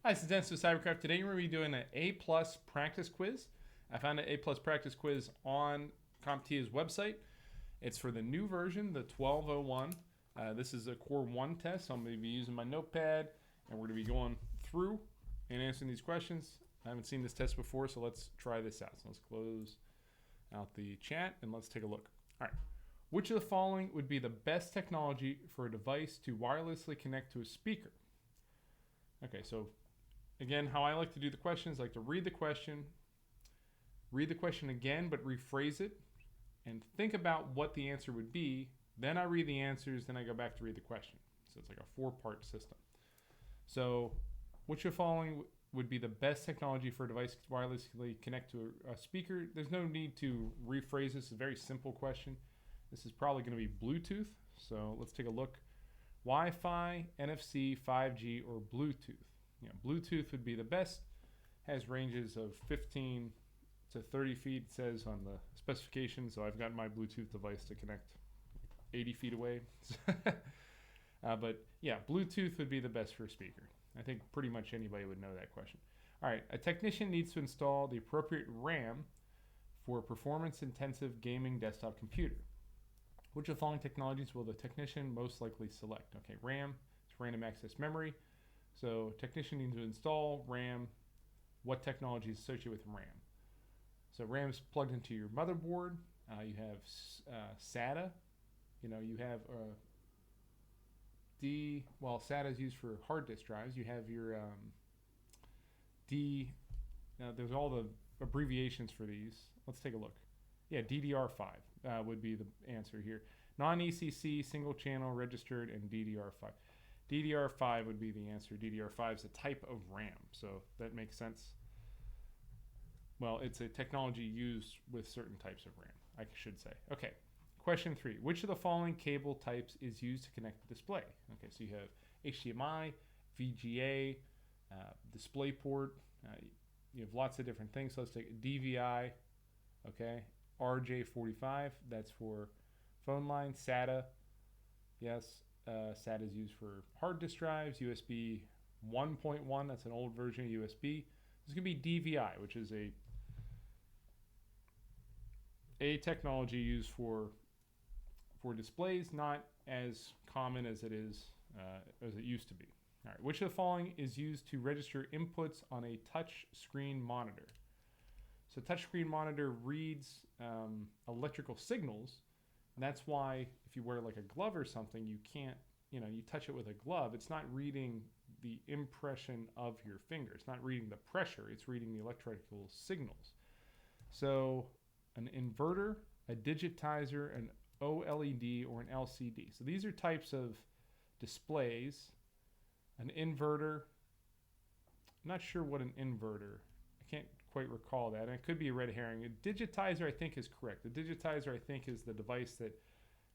Hi, this is Dennis with Cyberkraft. Today we're going to be doing an A+ practice quiz. I found an A+ practice quiz on CompTIA's website. It's for the new version, the 1201. This is a Core 1 test, so I'm going to be using my notepad, and we're going to be going through and answering these questions. I haven't seen this test before, so let's try this out. So let's close out the chat, and let's take a look. All right. Which of the following would be the best technology for a device to wirelessly connect to a speaker? Okay, so again, how I like to do the questions, I like to read the question again, but rephrase it, and think about what the answer would be. Then I read the answers, then I go back to read the question. So it's like a 4-part system. So which of the following would be the best technology for a device to wirelessly connect to a speaker? There's no need to rephrase this. It's a very simple question. This is probably going to be Bluetooth. So let's take a look. Wi-Fi, NFC, 5G, or Bluetooth. Bluetooth would be the best. Has ranges of 15 to 30 feet, it says on the specification. So I've got my Bluetooth device to connect 80 feet away. But yeah, Bluetooth would be the best for a speaker. I think pretty much anybody would know that question. All right, a technician needs to install the appropriate RAM for a performance-intensive gaming desktop computer. Which of the following technologies will the technician most likely select? Okay, RAM, it's random access memory. So technician needs to install RAM. What technology is associated with RAM? So RAM is plugged into your motherboard. You have SATA. You have SATA is used for hard disk drives. You have your there's all the abbreviations for these. Let's take a look. Yeah, DDR5 would be the answer here. Non-ECC, single channel, registered, and DDR5. DDR5 would be the answer. DDR5 is a type of RAM, so that makes sense. Well, it's a technology used with certain types of RAM, I should say. Okay, question 3. Which of the following cable types is used to connect the display? Okay, so you have HDMI, VGA, DisplayPort. You have lots of different things. So let's take DVI, okay, RJ45, that's for phone line, SATA, yes. SATA is used for hard disk drives. USB 1.1, that's an old version of USB. This could be DVI, which is a technology used for displays, not as common as it used to be. All right, which of the following is used to register inputs on a touch screen monitor? So touch screen monitor reads electrical signals. And that's why if you wear like a glove or something, you can't, you touch it with a glove. It's not reading the impression of your finger. It's not reading the pressure. It's reading the electrical signals. So an inverter, a digitizer, an OLED, or an LCD. So these are types of displays. An inverter, I'm not sure what an inverter, I can't quite recall that. And it could be a red herring. A digitizer, I think, is correct. The digitizer, I think, is the device that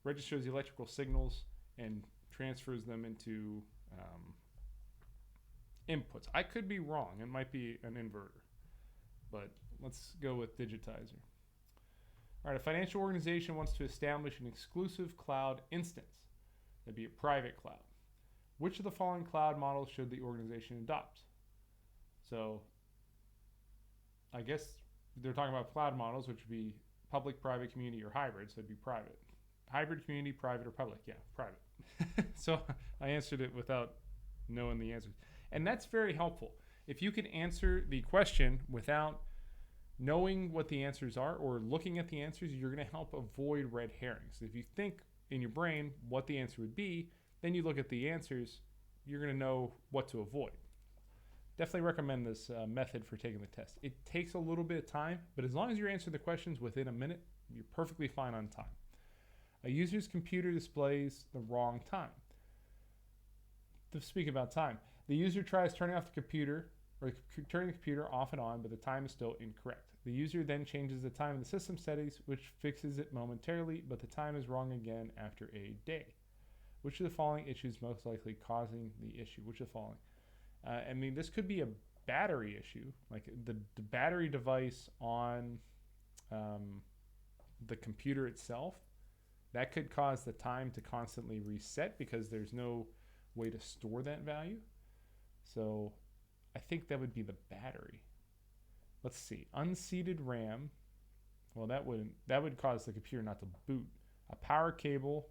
registers the electrical signals and transfers them into inputs. I could be wrong. It might be an inverter, but let's go with digitizer. All right, a financial organization wants to establish an exclusive cloud instance. That'd be a private cloud. Which of the following cloud models should the organization adopt? So I guess they're talking about cloud models, which would be public, private, community, or hybrid. So it'd be private. Hybrid, community, private, or public. Yeah, private. So I answered it without knowing the answers. And that's very helpful. If you can answer the question without knowing what the answers are or looking at the answers, you're going to help avoid red herrings. If you think in your brain what the answer would be, then you look at the answers, you're going to know what to avoid. Definitely recommend this method for taking the test. It takes a little bit of time, but as long as you answer the questions within a minute, you're perfectly fine on time. A user's computer displays the wrong time. To speak about time, the user tries turning off the computer or turning the computer off and on, but the time is still incorrect. The user then changes the time in the system settings, which fixes it momentarily, but the time is wrong again after a day. Which of the following issues most likely causing the issue? Which of the following? This could be a battery issue, like the battery device on the computer itself. That could cause the time to constantly reset because there's no way to store that value. So I think that would be the battery. Let's see. Unseated RAM. Well, that would cause the computer not to boot. A power cable.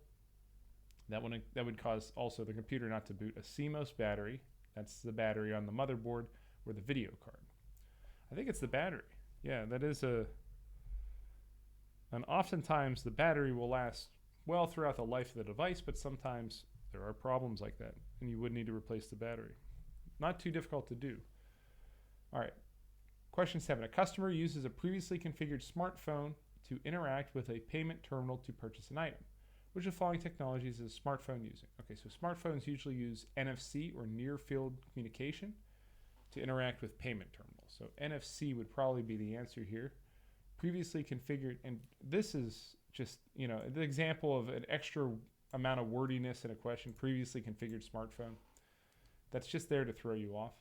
That would cause also the computer not to boot. A CMOS battery. That's the battery on the motherboard or the video card. I think it's the battery. Yeah, that is a. And oftentimes the battery will last well throughout the life of the device, but sometimes there are problems like that, and you would need to replace the battery. Not too difficult to do. All right. Question 7. A customer uses a previously configured smartphone to interact with a payment terminal to purchase an item. Which of the following technologies is a smartphone using? Okay, so smartphones usually use NFC or near field communication to interact with payment terminals. So NFC would probably be the answer here. Previously configured, and this is just, the example of an extra amount of wordiness in a question, previously configured smartphone. That's just there to throw you off.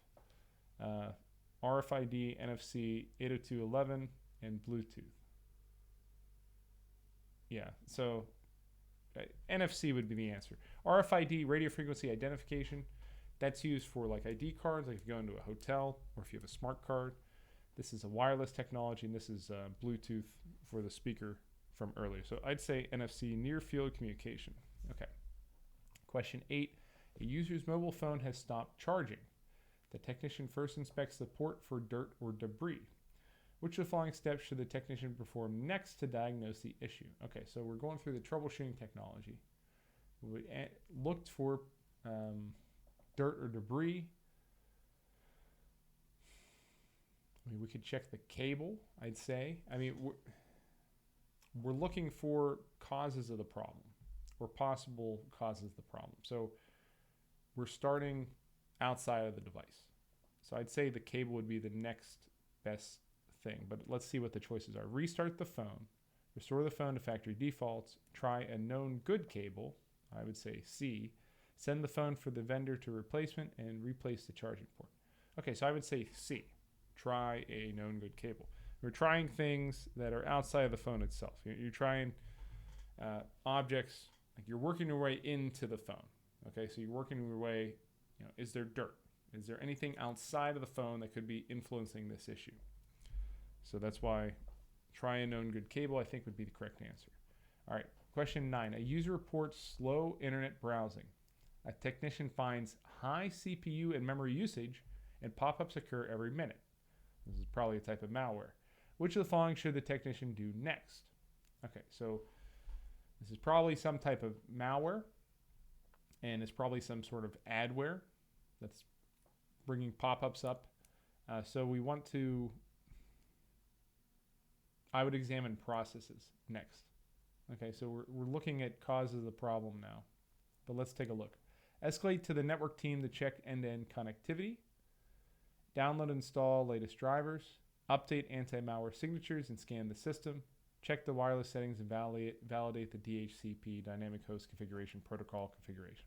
RFID, NFC, 802.11, and Bluetooth. Yeah, so NFC would be the answer. RFID, radio frequency identification, that's used for like ID cards, like if you go into a hotel or if you have a smart card. This is a wireless technology, and this is Bluetooth for the speaker from earlier. So I'd say NFC, near field communication. Okay. Question 8. A user's mobile phone has stopped charging. The technician first inspects the port for dirt or debris. Which of the following steps should the technician perform next to diagnose the issue? Okay, so we're going through the troubleshooting technology. We looked for dirt or debris. I mean, we could check the cable, I'd say. I mean, we're looking for causes of the problem or possible causes of the problem. So we're starting outside of the device. So I'd say the cable would be the next best thing, but let's see what the choices are. Restart the phone, restore the phone to factory defaults, try a known good cable, I would say C, send the phone for the vendor to replacement, and replace the charging port. Okay, so I would say C, try a known good cable. We're trying things that are outside of the phone itself. You're trying objects, like you're working your way into the phone. Okay, so you're working your way, is there dirt? Is there anything outside of the phone that could be influencing this issue? So that's why try a known good cable, I think, would be the correct answer. All right, question 9. A user reports slow internet browsing. A technician finds high CPU and memory usage, and pop-ups occur every minute. This is probably a type of malware. Which of the following should the technician do next? Okay, so this is probably some type of malware, and it's probably some sort of adware that's bringing pop-ups up. So we want to, I would examine processes next. Okay, so we're looking at causes of the problem now, but let's take a look. Escalate to the network team to check end-to-end connectivity. Download and install latest drivers. Update anti-malware signatures and scan the system. Check the wireless settings and validate the DHCP, Dynamic Host Configuration Protocol configuration.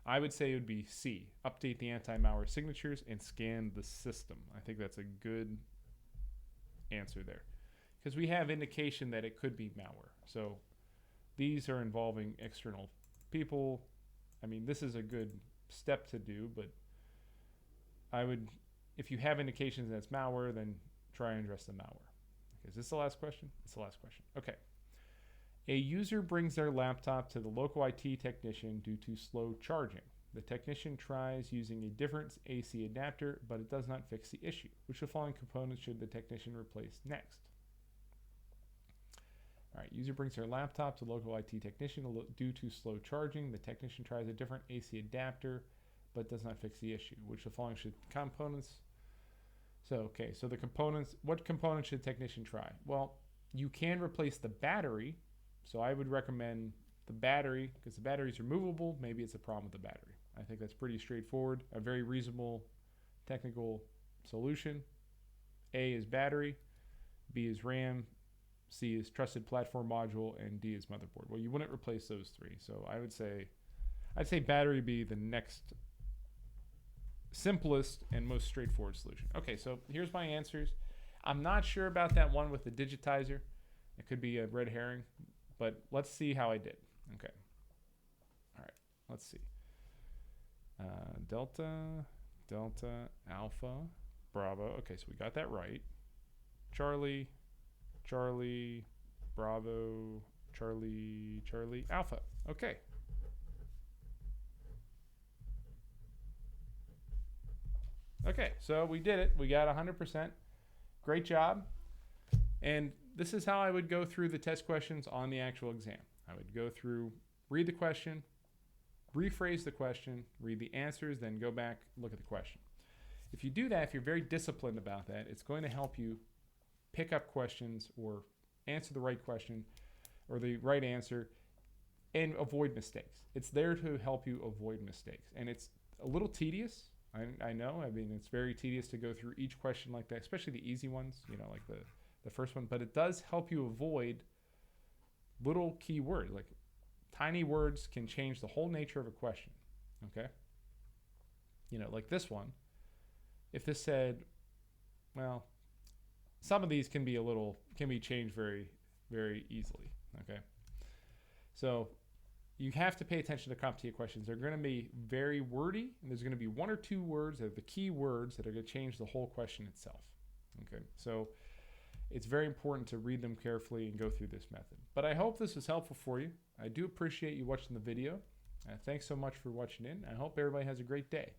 I would say it would be C, update the anti-malware signatures and scan the system. I think that's a good answer there, because we have indication that it could be malware. So these are involving external people. I mean, this is a good step to do, but I would, if you have indications that it's malware, then try and address the malware. Okay, is this the last question? It's the last question. Okay. A user brings their laptop to the local IT technician due to slow charging. The technician tries using a different AC adapter, but it does not fix the issue. Which of the following components should the technician replace next? All right, user brings their laptop to local IT technician due to slow charging. The technician tries a different AC adapter, but does not fix the issue. Which of the following should components? So, okay, so the components, what components should the technician try? Well, you can replace the battery. So I would recommend the battery, because the battery is removable. Maybe it's a problem with the battery. I think that's pretty straightforward, a very reasonable technical solution. A is battery, B is RAM, C is trusted platform module, and D is motherboard. Well, you wouldn't replace those three. So I would say, I'd say battery be the next simplest and most straightforward solution. Okay, so here's my answers. I'm not sure about that one with the digitizer. It could be a red herring. But let's see how I did. Okay. All right. Let's see. Delta Delta, Alpha, Bravo. Okay, so we got that right. Charlie, Charlie, Bravo, Charlie, Charlie, Alpha. Okay. Okay, so we did it. We got 100%. Great job. And this is how I would go through the test questions on the actual exam. I would go through, read the question, rephrase the question, read the answers, then go back, look at the question. If you do that, if you're very disciplined about that, it's going to help you pick up questions or answer the right question or the right answer and avoid mistakes. It's there to help you avoid mistakes. And it's a little tedious. I know. I mean, it's very tedious to go through each question like that, especially the easy ones, you know, like the first one. But it does help you avoid little key words. Like tiny words can change the whole nature of a question. Okay? You know, like this one. If this said, well, some of these can be changed very, very easily. Okay? So you have to pay attention to CompTIA questions. They're going to be very wordy, and there's going to be one or two words that are the key words that are going to change the whole question itself. Okay, so it's very important to read them carefully and go through this method. But I hope this was helpful for you. I do appreciate you watching the video. Thanks so much for watching in. I hope everybody has a great day.